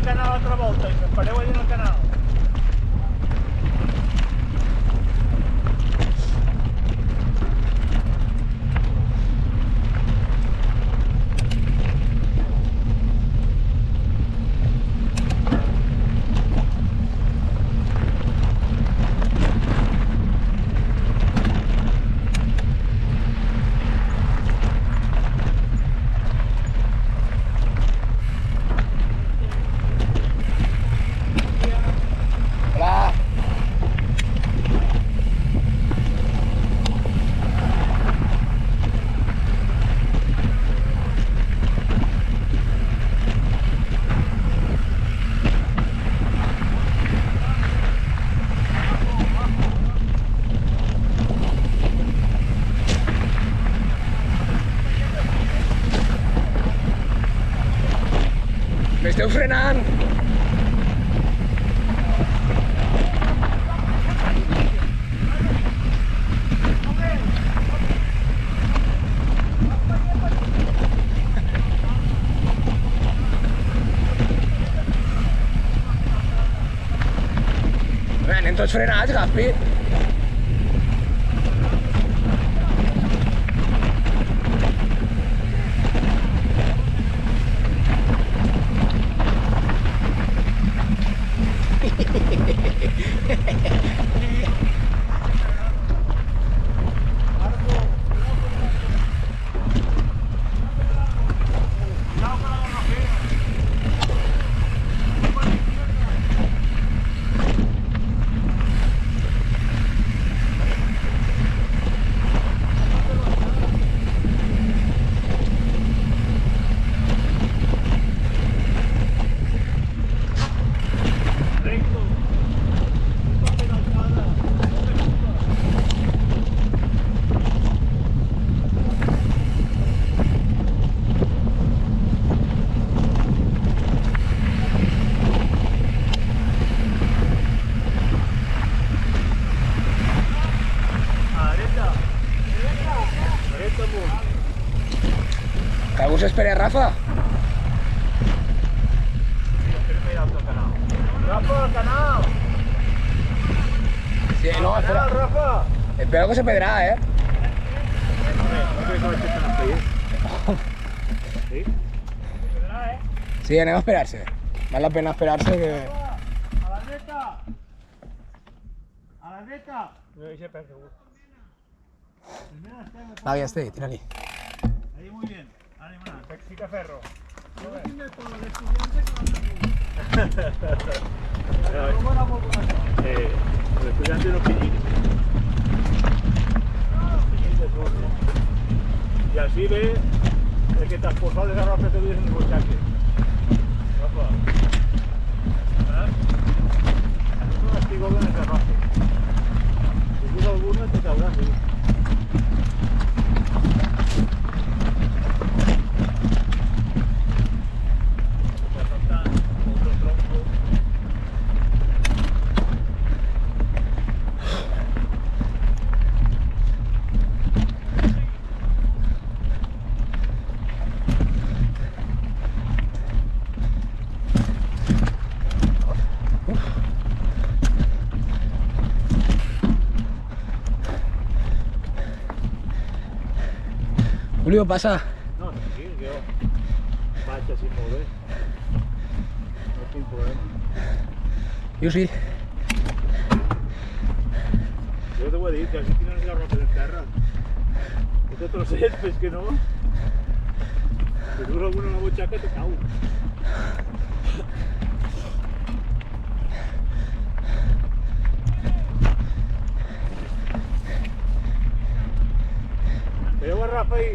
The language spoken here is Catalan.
al canal altra volta i m'espereu allà al canal. M'esteu frenant! Bé, anem tots frenats, Gaspi. Que algú s'espera, Rafa. Rafa, al canal! Sí, no, espera. Rafa! Espero que se pedrà, No crec que vaig fer tan sí? Sí, anem a esperar-se. Val la pena esperar-se que... A la dreta! A la dreta! No deixe perdre. Va, ja estic, tira-li. Ahí muy bien. Ánimo, fica ferro. Yo tiene con los estudiantes con Los estudiantes no pillines. Y así ve el que te has posado de garrafa te lo en el bochaque. Rafa. No castigo en el garrafa. Si duda alguna te cabrás, ¿sí? Julio, passa. No, tranquil, jo vaig així molt bé. No tinc problema. Jo sí. Jo t'ho he dit, que així tenen les garrofes en terra. Que tot el set, però és que no. Si dura alguna a la butxaca te cau. Veieu a Rafa i